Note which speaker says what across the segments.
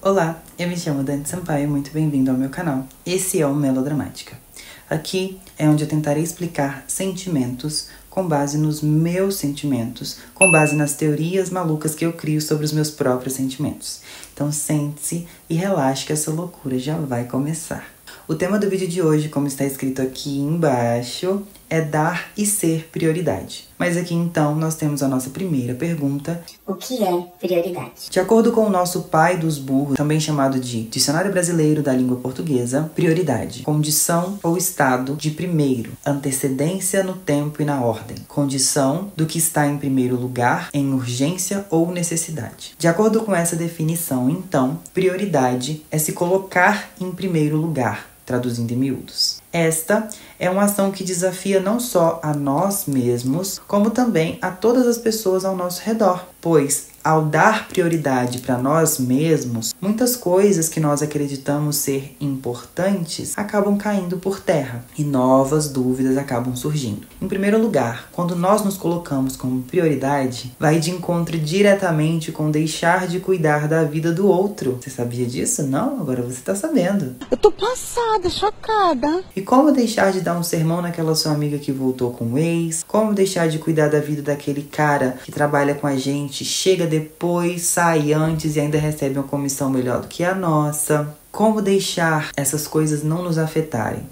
Speaker 1: Olá, eu me chamo Dani Sampaio e muito bem-vindo ao meu canal. Esse é o Melodramática. Aqui é onde eu tentarei explicar sentimentos com base nos meus sentimentos, com base nas teorias malucas que eu crio sobre os meus próprios sentimentos. Então sente-se e relaxe que essa loucura já vai começar. O tema do vídeo de hoje, como está escrito aqui embaixo, é dar e ser prioridade. Mas aqui então nós temos a nossa primeira pergunta.
Speaker 2: O que é prioridade?
Speaker 1: De acordo com o nosso pai dos burros, também chamado de Dicionário Brasileiro da Língua Portuguesa, prioridade, condição ou estado de primeiro, antecedência no tempo e na ordem, condição do que está em primeiro lugar, em urgência ou necessidade. De acordo com essa definição, então, prioridade é se colocar em primeiro lugar, traduzindo em miúdos. Esta é uma ação que desafia não só a nós mesmos, como também a todas as pessoas ao nosso redor, pois ao dar prioridade para nós mesmos, muitas coisas que nós acreditamos ser importantes acabam caindo por terra e novas dúvidas acabam surgindo. Em primeiro lugar, quando nós nos colocamos como prioridade, vai de encontro diretamente com deixar de cuidar da vida do outro. Você sabia disso? Não? Agora você está sabendo.
Speaker 3: Eu tô passada, chocada.
Speaker 1: E como deixar de dar um sermão naquela sua amiga que voltou com o ex? Como deixar de cuidar da vida daquele cara que trabalha com a gente, chega depois, sai antes e ainda recebe uma comissão melhor do que a nossa? Como deixar essas coisas não nos afetarem?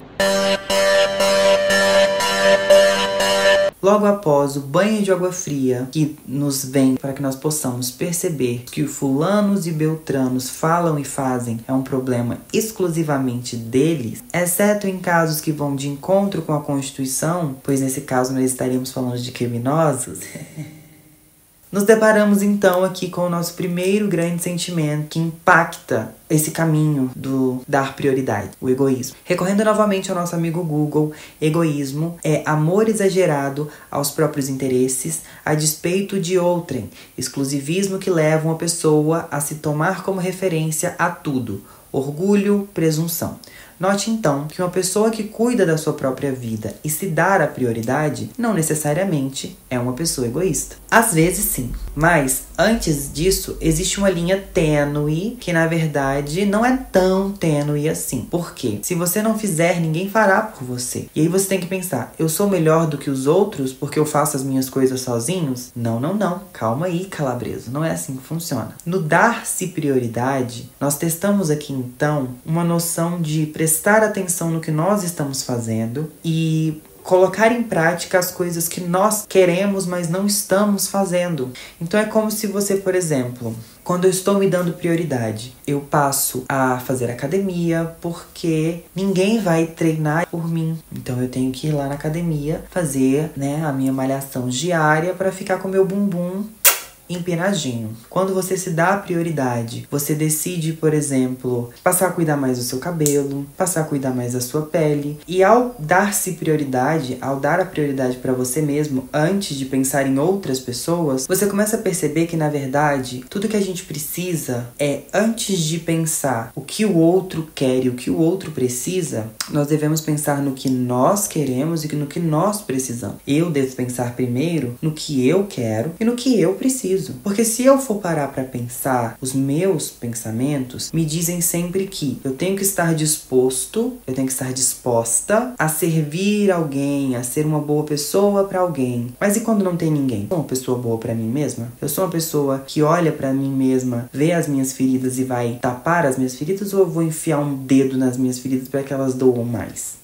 Speaker 1: Logo após o banho de água fria que nos vem para que nós possamos perceber que o fulanos e beltranos falam e fazem é um problema exclusivamente deles, exceto em casos que vão de encontro com a Constituição, pois nesse caso nós estaríamos falando de criminosos. Nos deparamos então aqui com o nosso primeiro grande sentimento que impacta esse caminho do dar prioridade, o egoísmo. Recorrendo novamente ao nosso amigo Google, egoísmo é amor exagerado aos próprios interesses a despeito de outrem, exclusivismo que leva uma pessoa a se tomar como referência a tudo, orgulho, presunção. Note então que uma pessoa que cuida da sua própria vida e se dar a prioridade não necessariamente é uma pessoa egoísta. Às vezes sim, mas antes disso existe uma linha tênue que na verdade não é tão tênue assim. Por quê? Se você não fizer, ninguém fará por você. E aí você tem que pensar, eu sou melhor do que os outros porque eu faço as minhas coisas sozinhos? Não. Calma aí, calabreso. Não é assim que funciona. No dar-se prioridade, nós testamos aqui então uma noção de prestar atenção no que nós estamos fazendo e colocar em prática as coisas que nós queremos, mas não estamos fazendo. Então é como se você, por exemplo, quando eu estou me dando prioridade, eu passo a fazer academia porque ninguém vai treinar por mim. Então eu tenho que ir lá na academia fazer, a minha malhação diária para ficar com meu bumbum empinadinho. Quando você se dá a prioridade, você decide, por exemplo, passar a cuidar mais do seu cabelo, passar a cuidar mais da sua pele. E ao dar-se prioridade, ao dar a prioridade para você mesmo, antes de pensar em outras pessoas, você começa a perceber que, na verdade, tudo que a gente precisa é, antes de pensar o que o outro quer e o que o outro precisa, nós devemos pensar no que nós queremos e no que nós precisamos. Eu devo pensar primeiro no que eu quero e no que eu preciso. Porque se eu for parar para pensar, os meus pensamentos me dizem sempre que eu tenho que estar disposto, eu tenho que estar disposta a servir alguém, a ser uma boa pessoa para alguém. Mas e quando não tem ninguém? Eu sou uma pessoa boa para mim mesma? Eu sou uma pessoa que olha para mim mesma, vê as minhas feridas e vai tapar as minhas feridas, ou eu vou enfiar um dedo nas minhas feridas para que elas doam mais?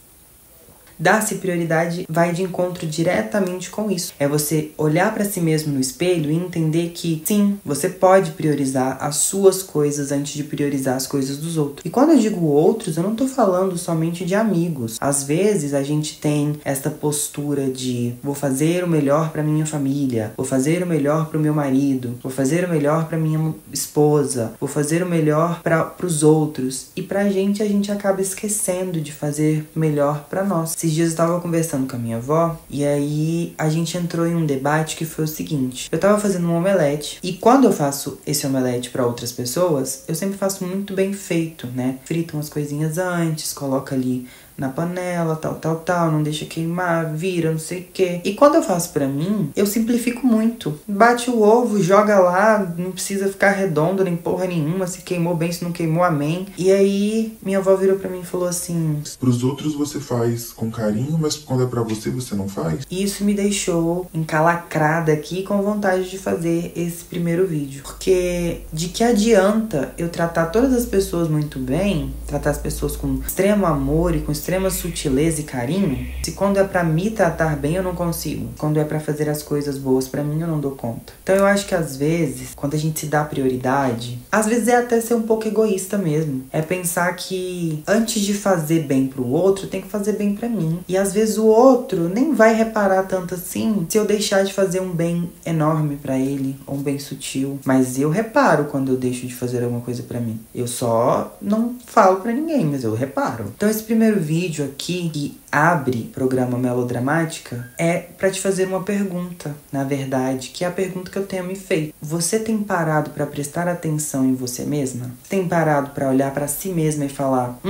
Speaker 1: Dar-se prioridade vai de encontro diretamente com isso. É você olhar para si mesmo no espelho e entender que, sim, você pode priorizar as suas coisas antes de priorizar as coisas dos outros. E quando eu digo outros, eu não tô falando somente de amigos. Às vezes a gente tem essa postura de vou fazer o melhor para minha família, vou fazer o melhor para o meu marido, vou fazer o melhor para minha esposa, vou fazer o melhor para os outros. E pra gente, a gente acaba esquecendo de fazer o melhor para nós. Esses dias eu tava conversando com a minha avó e aí a gente entrou em um debate que foi o seguinte. Eu tava fazendo um omelete e quando eu faço esse omelete pra outras pessoas, eu sempre faço muito bem feito, Frito umas coisinhas antes, coloco ali na panela, tal, não deixa queimar, vira, não sei o quê. E quando eu faço pra mim, eu simplifico muito. Bate o ovo, joga lá, não precisa ficar redondo nem porra nenhuma, se queimou bem, se não queimou, amém. E aí, minha avó virou pra mim e falou assim:
Speaker 4: pros outros você faz com carinho, mas quando é pra você, você não faz?
Speaker 1: E isso me deixou encalacrada aqui com vontade de fazer esse primeiro vídeo. Porque de que adianta eu tratar todas as pessoas muito bem, tratar as pessoas com extremo amor e com extrema sutileza e carinho, se quando é pra me tratar bem eu não consigo. Quando é pra fazer as coisas boas pra mim eu não dou conta. Então eu acho que às vezes, quando a gente se dá prioridade, às vezes é até ser um pouco egoísta mesmo. É pensar que antes de fazer bem pro outro, tem que fazer bem pra mim. E às vezes o outro nem vai reparar tanto assim se eu deixar de fazer um bem enorme pra ele, ou um bem sutil. Mas eu reparo quando eu deixo de fazer alguma coisa pra mim. Eu só não falo pra ninguém, mas eu reparo. Então esse primeiro vídeo aqui, que abre programa Melodramática, é pra te fazer uma pergunta, na verdade, que é a pergunta que eu tenho me feito. Você tem parado pra prestar atenção em você mesma? Tem parado pra olhar pra si mesma e falar,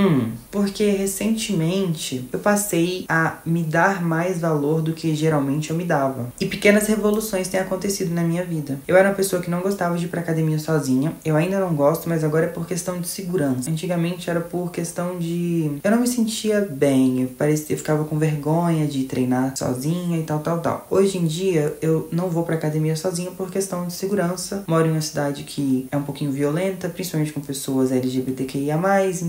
Speaker 1: porque recentemente eu passei a me dar mais valor do que geralmente eu me dava. E pequenas revoluções têm acontecido na minha vida. Eu era uma pessoa que não gostava de ir pra academia sozinha. Eu ainda não gosto, mas agora é por questão de segurança. Antigamente era por questão de... eu não me sentia bem, eu ficava com vergonha de treinar sozinha e tal. Hoje em dia eu não vou pra academia sozinha por questão de segurança. Moro em uma cidade que é um pouquinho violenta, principalmente com pessoas LGBTQIA+.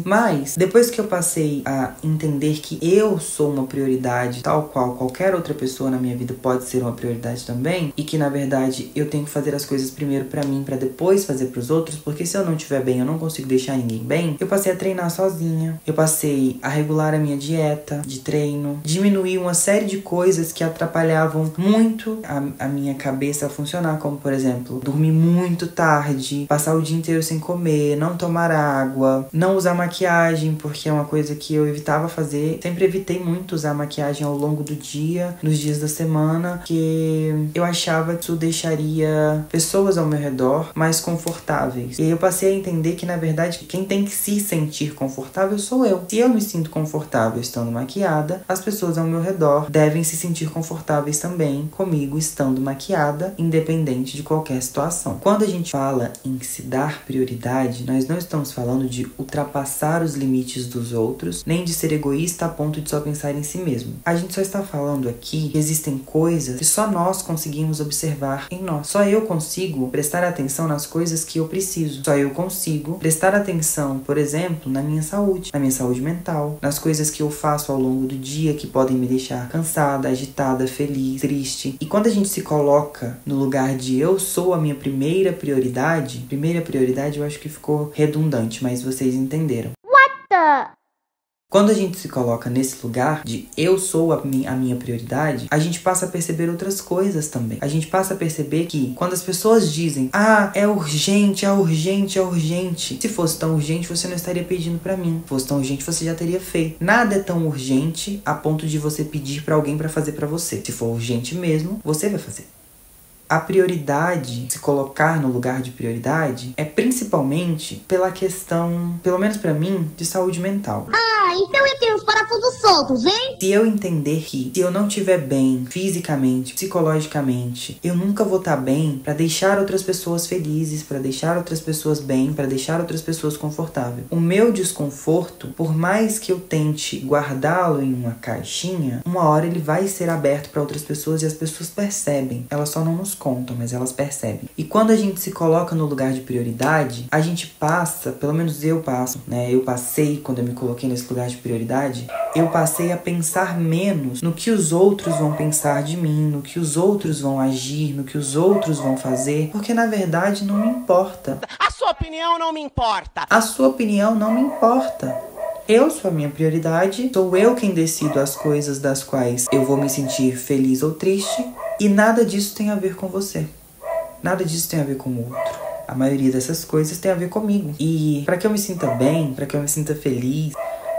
Speaker 1: Mas depois que eu passei a entender que eu sou uma prioridade, tal qual qualquer outra pessoa na minha vida pode ser uma prioridade também, e que na verdade eu tenho que fazer as coisas primeiro pra mim, pra depois fazer pros outros, porque se eu não estiver bem, eu não consigo deixar ninguém bem. Eu passei a treinar sozinha, eu passei a regular a minha dieta de treino, diminuir uma série de coisas que atrapalhavam muito a minha cabeça a funcionar, como por exemplo, dormir muito tarde, passar o dia inteiro sem comer, não tomar água, não usar maquiagem, porque é uma coisa que eu evitava fazer. Sempre evitei muito usar maquiagem ao longo do dia, nos dias da semana, que eu achava que isso deixaria pessoas ao meu redor mais confortáveis. E aí eu passei a entender que, na verdade, quem tem que se sentir confortável sou eu. Se eu me sinto confortável estando maquiada, as pessoas ao meu redor devem se sentir confortáveis também comigo estando maquiada, independente de qualquer situação. Quando a gente fala em se dar prioridade, nós não estamos falando de ultrapassar os limites dos outros, nem de ser egoísta a ponto de só pensar em si mesmo. A gente só está falando aqui que existem coisas que só nós conseguimos observar em nós. Só eu consigo prestar atenção nas coisas que eu preciso. Só eu consigo prestar atenção, por exemplo, na minha saúde mental, nas coisas que eu faço ao longo do dia que podem me deixar cansada, agitada, feliz, triste. E quando a gente se coloca no lugar de eu sou a minha primeira prioridade eu acho que ficou redundante, mas vocês entenderam. Quando a gente se coloca nesse lugar de eu sou a minha prioridade, a gente passa a perceber outras coisas também. A gente passa a perceber que quando as pessoas dizem, é urgente, é urgente, é urgente. Se fosse tão urgente, você não estaria pedindo pra mim. Se fosse tão urgente, você já teria feito. Nada é tão urgente a ponto de você pedir pra alguém pra fazer pra você. Se for urgente mesmo, você vai fazer. A prioridade, se colocar no lugar de prioridade, é principalmente pela questão, pelo menos pra mim, de saúde mental.
Speaker 3: Então eu tenho os parafusos soltos, hein?
Speaker 1: Se eu entender que se eu não estiver bem fisicamente, psicologicamente, eu nunca vou estar bem pra deixar outras pessoas felizes, pra deixar outras pessoas bem, pra deixar outras pessoas confortáveis. O meu desconforto, por mais que eu tente guardá-lo em uma caixinha, uma hora ele vai ser aberto pra outras pessoas e as pessoas percebem. Elas só não nos contam, mas elas percebem. E quando a gente se coloca no lugar de prioridade, a gente passa, pelo menos eu passo, né? Eu passei, quando eu me coloquei nesse lugar de prioridade, eu passei a pensar menos no que os outros vão pensar de mim, no que os outros vão agir, no que os outros vão fazer, porque na verdade não me importa.
Speaker 5: A sua opinião não me importa.
Speaker 1: A sua opinião não me importa. Eu sou a minha prioridade, sou eu quem decido as coisas das quais eu vou me sentir feliz ou triste, e nada disso tem a ver com você. Nada disso tem a ver com o outro. A maioria dessas coisas tem a ver comigo. E para que eu me sinta bem, para que eu me sinta feliz,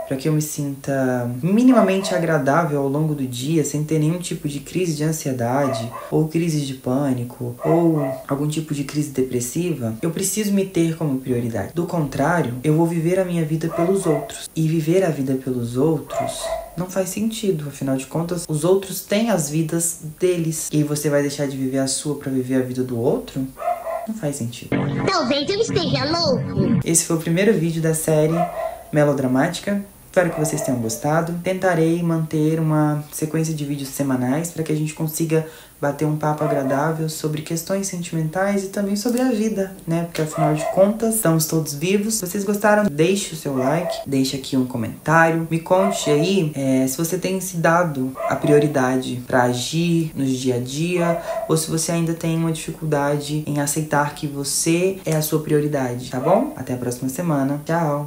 Speaker 1: para que eu me sinta minimamente agradável ao longo do dia, sem ter nenhum tipo de crise de ansiedade, ou crise de pânico, ou algum tipo de crise depressiva, eu preciso me ter como prioridade. Do contrário, eu vou viver a minha vida pelos outros. E viver a vida pelos outros não faz sentido, afinal de contas, os outros têm as vidas deles. E aí você vai deixar de viver a sua para viver a vida do outro? Não faz sentido.
Speaker 3: Talvez eu esteja louco.
Speaker 1: Esse foi o primeiro vídeo da série Melodramática. Espero que vocês tenham gostado. Tentarei manter uma sequência de vídeos semanais para que a gente consiga bater um papo agradável sobre questões sentimentais e também sobre a vida, né? Porque afinal de contas, estamos todos vivos. Se vocês gostaram, deixe o seu like, deixe aqui um comentário. Me conte aí se você tem se dado a prioridade para agir no dia a dia ou se você ainda tem uma dificuldade em aceitar que você é a sua prioridade, tá bom? Até a próxima semana. Tchau!